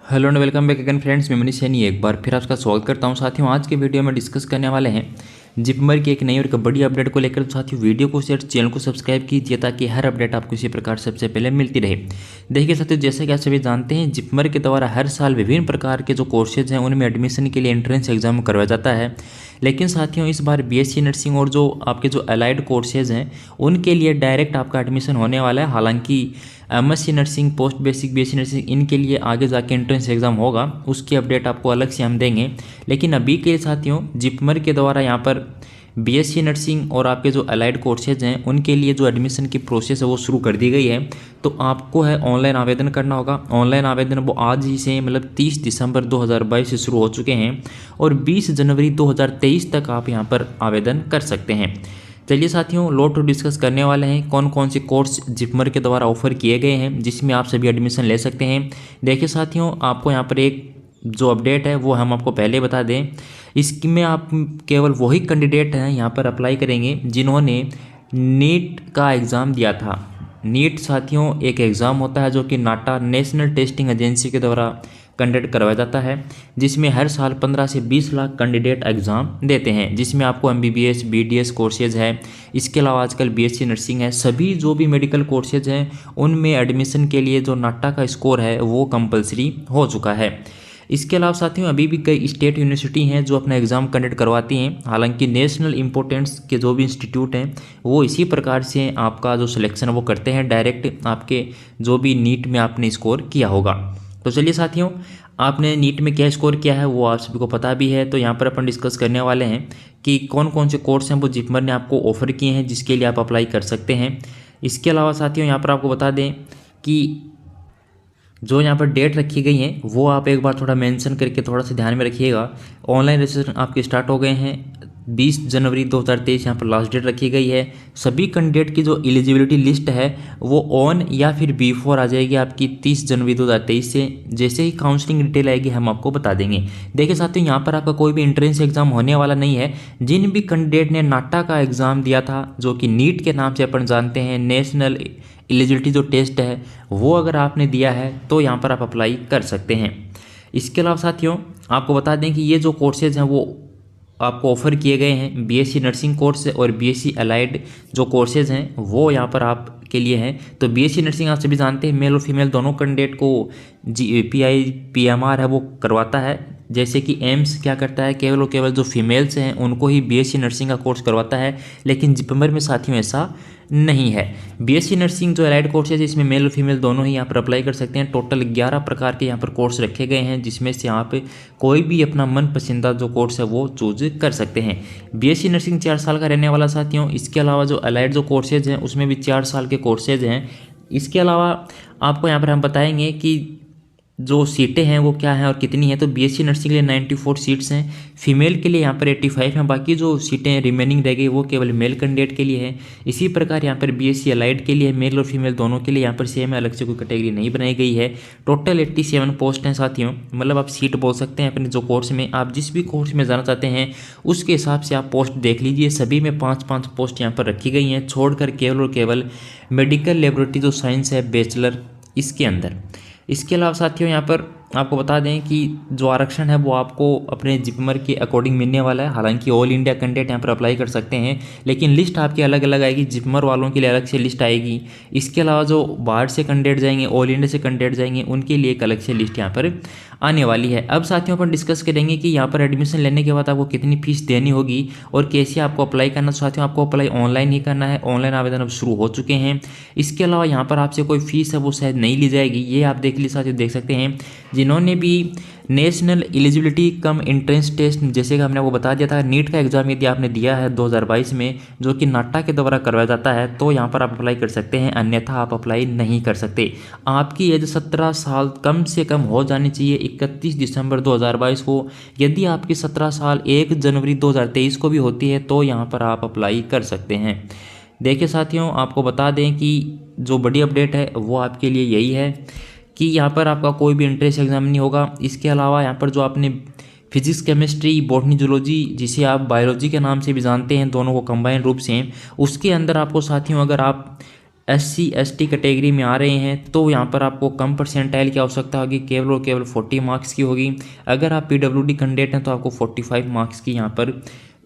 Hello and welcome back again friends, मैं मनीष सैनी एक बार फिर आपका स्वागत करता हूं। साथियों, आज के वीडियो में डिस्कस करने वाले हैं जिपमर की एक नई और एक बड़ी अपडेट को लेकर। तो साथियों, वीडियो को शेयर, चैनल को सब्सक्राइब कीजिए ताकि हर अपडेट आपको इसी प्रकार सबसे पहले मिलती रहे। देखिए साथियों, जैसे कि आप सभी जानते हैं, जिपमर के द्वारा हर साल विभिन्न प्रकार के जो कोर्सेज हैं उनमें एडमिशन के लिए एंट्रेंस एग्जाम करवाया जाता है। लेकिन साथियों, इस बार बीएससी नर्सिंग और जो आपके जो अलाइड कोर्सेज हैं उनके लिए डायरेक्ट आपका एडमिशन होने वाला है। हालांकि MSc nursing, post basic BSc nursing, इनके लिए आगे जाके एंट्रेंस एग्जाम होगा, उसकी अपडेट आपको अलग से हम देंगे। लेकिन अभी के लिए साथियों, जिपमर के द्वारा यहाँ पर बीएससी नर्सिंग और आपके जो अलाइड कोर्सेज हैं उनके लिए जो एडमिशन की प्रोसेस है वो शुरू कर दी गई है। तो आपको है ऑनलाइन आवेदन करना होगा। ऑनलाइन आवेदन वो आज ही से मतलब 30 दिसंबर 2022 से शुरू हो चुके हैं और 20 जनवरी 2023 तक आप यहाँ पर आवेदन कर सकते हैं। चलिए साथियों, लो टू डिस्कस करने वाले हैं कौन कौन से कोर्स जिपमर के द्वारा ऑफर किए गए हैं जिसमें आप सभी एडमिशन ले सकते हैं। देखिए साथियों, आपको यहाँ पर एक जो अपडेट है वो हम आपको पहले बता दें। इसमें आप केवल वही कैंडिडेट हैं यहाँ पर अप्लाई करेंगे जिन्होंने नीट का एग्ज़ाम दिया था। नीट साथियों एक एग्ज़ाम होता है जो कि नाटा, नेशनल टेस्टिंग एजेंसी के द्वारा कंडक्ट करवाया जाता है, जिसमें हर साल 15 से 20 लाख कैंडिडेट एग्ज़ाम देते हैं, जिसमें आपको एमबीबीएस, बीडीएस कोर्सेज है। इसके अलावा आजकल बीएससी नर्सिंग है। सभी जो भी मेडिकल कोर्सेज हैं उनमें एडमिशन के लिए जो नाटा का स्कोर है वो कंपलसरी हो चुका है। इसके अलावा साथियों, अभी भी कई स्टेट यूनिवर्सिटी हैं जो अपना एग्ज़ाम कंडक्ट करवाती हैं। हालांकि नेशनल इंपॉर्टेंस के जो भी इंस्टीट्यूट हैं वो इसी प्रकार से आपका जो सिलेक्शन वो करते हैं, डायरेक्ट आपके जो भी नीट में आपने स्कोर किया होगा। तो चलिए साथियों, आपने नीट में क्या स्कोर किया है वो आप सभी को पता भी है। तो यहाँ पर अपन डिस्कस करने वाले हैं कि कौन कौन से कोर्स हैं वो जिपमर ने आपको ऑफर किए हैं जिसके लिए आप अप्लाई कर सकते हैं। इसके अलावा साथियों, यहाँ पर आपको बता दें कि जो यहाँ पर डेट रखी गई है वो आप एक बार थोड़ा मेंशन करके थोड़ा सा ध्यान में रखिएगा। ऑनलाइन रजिस्ट्रेशन आपके स्टार्ट हो गए हैं। 20 जनवरी 2023 यहाँ पर लास्ट डेट रखी गई है। सभी कैंडिडेट की जो एलिजिबिलिटी लिस्ट है वो ऑन या फिर बिफोर आ जाएगी आपकी 30 जनवरी 2023 से। जैसे ही काउंसलिंग डिटेल आएगी हम आपको बता देंगे। देखिए साथियों, यहाँ पर आपका कोई भी एंट्रेंस एग्जाम होने वाला नहीं है। जिन भी कैंडिडेट ने नाटा का एग्ज़ाम दिया था जो कि नीट के नाम से अपन जानते हैं, नेशनल एलिजिबिलिटी जो टेस्ट है, वो अगर आपने दिया है तो यहाँ पर आप अप्लाई कर सकते हैं। इसके अलावा साथियों, आपको बता दें कि ये जो कोर्सेज हैं वो आपको ऑफ़र किए गए हैं। बीएससी नर्सिंग कोर्स और बीएससी अलाइड जो कोर्सेज हैं वो यहाँ पर आपके लिए हैं। तो बीएससी नर्सिंग आप सभी जानते हैं, मेल और फीमेल दोनों कैंडिडेट को जीपीआई पीएमआर है वो करवाता है। जैसे कि एम्स क्या करता है, केवल और केवल जो फीमेल्स हैं उनको ही बीएससी नर्सिंग का कोर्स करवाता है। लेकिन जिपमर में साथियों ऐसा नहीं है। बीएससी नर्सिंग जो अलाइड कोर्सेज है इसमें मेल और फीमेल दोनों ही यहाँ पर अप्लाई कर सकते हैं। टोटल 11 प्रकार के यहाँ पर कोर्स रखे गए हैं जिसमें से यहाँ पे कोई भी अपना मन पसंदीदा जो कोर्स है वो चूज कर सकते हैं। बीएससी नर्सिंग 4 साल का रहने वाला साथियों। इसके अलावा जो अलाइड जो कोर्सेज हैं उसमें भी 4 साल के कोर्सेज हैं। इसके अलावा आपको यहाँ पर हम बताएंगे कि जो सीटें हैं वो क्या हैं और कितनी हैं। तो बीएससी नर्सिंग के लिए 94 सीट्स हैं, फीमेल के लिए यहाँ पर 85 हैं। बाकी जो सीटें रिमेनिंग रह गई वो केवल मेल कैंडिडेट के लिए है। इसी प्रकार यहाँ पर बीएससी अलाइड के लिए मेल और फीमेल दोनों के लिए यहाँ पर सेम है, अलग से कोई कैटेगरी नहीं बनाई गई है। टोटल 87 पोस्ट हैं साथियों, मतलब आप सीट बोल सकते हैं अपने जो कोर्स में। आप जिस भी कोर्स में जाना चाहते हैं उसके हिसाब से आप पोस्ट देख लीजिए। सभी में 5-5 पोस्ट यहाँ पर रखी गई हैं, छोड़कर केवल और केवल मेडिकल लेबोरेटरी जो साइंस है बैचलर इसके अंदर। इसके अलावा साथियों, यहाँ पर आपको बता दें कि जो आरक्षण है वो आपको अपने जिपमर के अकॉर्डिंग मिलने वाला है। हालांकि ऑल इंडिया कैंडिडेट यहाँ पर अप्लाई कर सकते हैं, लेकिन लिस्ट आपकी अलग अलग आएगी। जिपमर वालों के लिए अलग से लिस्ट आएगी। इसके अलावा जो बाहर से कैंडिडेट जाएंगे, ऑल इंडिया से कैंडिडेट जाएंगे, उनके लिए एक अलग से लिस्ट यहाँ पर आने वाली है। अब साथियों अपन डिस्कस करेंगे कि यहाँ पर एडमिशन लेने के बाद आपको कितनी फीस देनी होगी और कैसे आपको अप्लाई करना। साथियों, आपको अप्लाई ऑनलाइन ही करना है। ऑनलाइन आवेदन अब शुरू हो चुके हैं। इसके अलावा यहाँ पर आपसे कोई फीस है वो शायद नहीं ली जाएगी। ये आप देख लीजिए साथियों, देख सकते हैं जिन्होंने भी national eligibility cum entrance test, जैसे कि हमने आपको बता दिया था, नीट का एग्जाम यदि आपने दिया है 2022 में जो कि नाटा के द्वारा करवाया जाता है तो यहाँ पर आप अप्लाई कर सकते हैं, अन्यथा आप अप्लाई नहीं कर सकते। आपकी एज 17 साल कम से कम हो जानी चाहिए 31 दिसंबर 2022 को। यदि आपकी 17 साल 1 जनवरी 2023 को भी होती है तो यहाँ पर आप अप्लाई कर सकते हैं। देखिए साथियों, आपको बता दें कि जो बड़ी अपडेट है वो आपके लिए यही है कि यहाँ पर आपका कोई भी एंट्रेंस एग्जाम नहीं होगा। इसके अलावा यहाँ पर जो आपने फिजिक्स, केमिस्ट्री, बॉटनी, जूलॉजी, जिसे आप बायोलॉजी के नाम से भी जानते हैं, दोनों को कंबाइन रूप से हैं, उसके अंदर आपको साथियों अगर आप SC/ST कैटेगरी में आ रहे हैं तो यहाँ पर आपको कम परसेंटाइल की आवश्यकता होगी, केवल और केवल 40 मार्क्स की होगी। अगर आप PWD कैंडिडेट हैं तो आपको 45 मार्क्स की यहाँ पर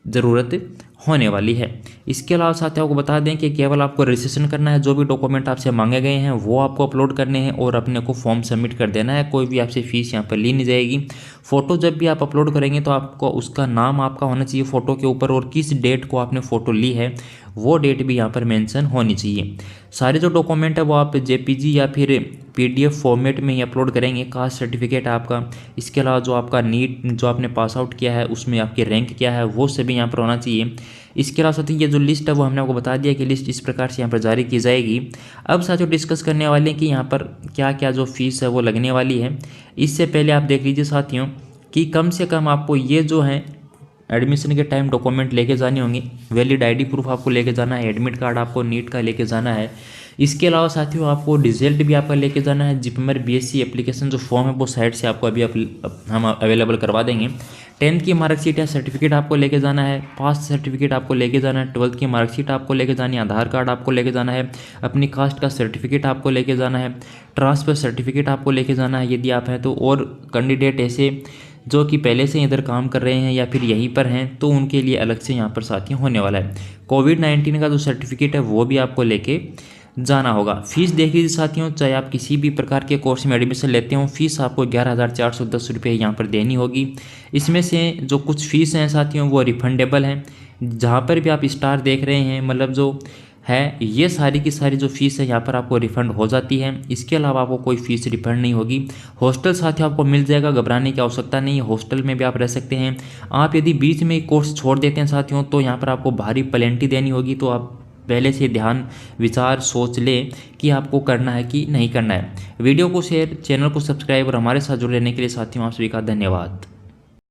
ज़रूरत होने वाली है। इसके अलावा साथियों को बता दें कि केवल आपको रजिस्ट्रेशन करना है, जो भी डॉक्यूमेंट आपसे मांगे गए हैं वो आपको अपलोड करने हैं और अपने को फॉर्म सबमिट कर देना है। कोई भी आपसे फीस यहाँ पर ली नहीं जाएगी। फ़ोटो जब भी आप अपलोड करेंगे तो आपको उसका नाम आपका होना चाहिए फ़ोटो के ऊपर और किस डेट को आपने फ़ोटो ली है वो डेट भी यहाँ पर मेंशन होनी चाहिए। सारे जो डॉक्यूमेंट है वो आप JPG या फिर PDF फॉर्मेट में ही अपलोड करेंगे। कास्ट सर्टिफिकेट आपका, इसके अलावा जो आपका नीट जो आपने पास आउट किया है उसमें आपकी रैंक क्या है वो सभी यहाँ पर होना चाहिए। इसके अलावा साथियों ये जो लिस्ट है वो हमने आपको बता दिया कि लिस्ट इस प्रकार से यहाँ पर जारी की जाएगी। अब साथियों डिस्कस करने वाले हैं कि यहाँ पर क्या क्या जो फीस है वो लगने वाली है। इससे पहले आप देख लीजिए साथियों कि कम से कम आपको ये जो है एडमिशन के टाइम डॉक्यूमेंट लेके जाने होंगे। वैलिड ID प्रूफ आपको लेके जाना है, एडमिट कार्ड आपको नीट का लेके जाना है। इसके अलावा साथियों आपको रिजल्ट भी आपका लेके जाना है। जिपमर BSc एप्लीकेशन जो फॉर्म है वो साइट से आपको अभी हम अवेलेबल करवा देंगे। 10th की मार्कशीट या सर्टिफिकेट आपको लेके जाना है, पास सर्टिफिकेट आपको लेके जाना है, 12th की मार्कशीट आपको लेके जानी है, आधार कार्ड आपको लेके जाना है, अपनी कास्ट का सर्टिफिकेट आपको लेके जाना है, ट्रांसफ़र सर्टिफिकेट आपको लेके जाना है यदि आप हैं तो। और कैंडिडेट ऐसे जो कि पहले से इधर काम कर रहे हैं या फिर यहीं पर हैं तो उनके लिए अलग से यहाँ पर साथियों होने वाला है। कोविड-19 का जो सर्टिफिकेट है वो भी आपको लेके जाना होगा। फीस देख लीजिए साथियों, चाहे आप किसी भी प्रकार के कोर्स में एडमिशन लेते हो फीस आपको 11,410 रुपये यहाँ पर देनी होगी। इसमें से जो कुछ फीस हैं साथियों वो रिफंडेबल हैं। जहाँ पर भी आप स्टार देख रहे हैं मतलब जो है ये सारी की सारी जो फीस है यहाँ पर आपको रिफ़ंड हो जाती है। इसके अलावा आपको कोई फीस रिफ़ंड नहीं होगी। हॉस्टल साथियों आपको मिल जाएगा, घबराने की आवश्यकता नहीं है, हॉस्टल में भी आप रह सकते हैं। आप यदि बीच में कोर्स छोड़ देते हैं साथियों तो यहाँ पर आपको भारी पेनल्टी देनी होगी। तो आप पहले से ध्यान विचार सोच लें कि आपको करना है कि नहीं करना है। वीडियो को शेयर, चैनल को सब्सक्राइब और हमारे साथ जुड़े रहने के लिए साथियों आप सभी का धन्यवाद।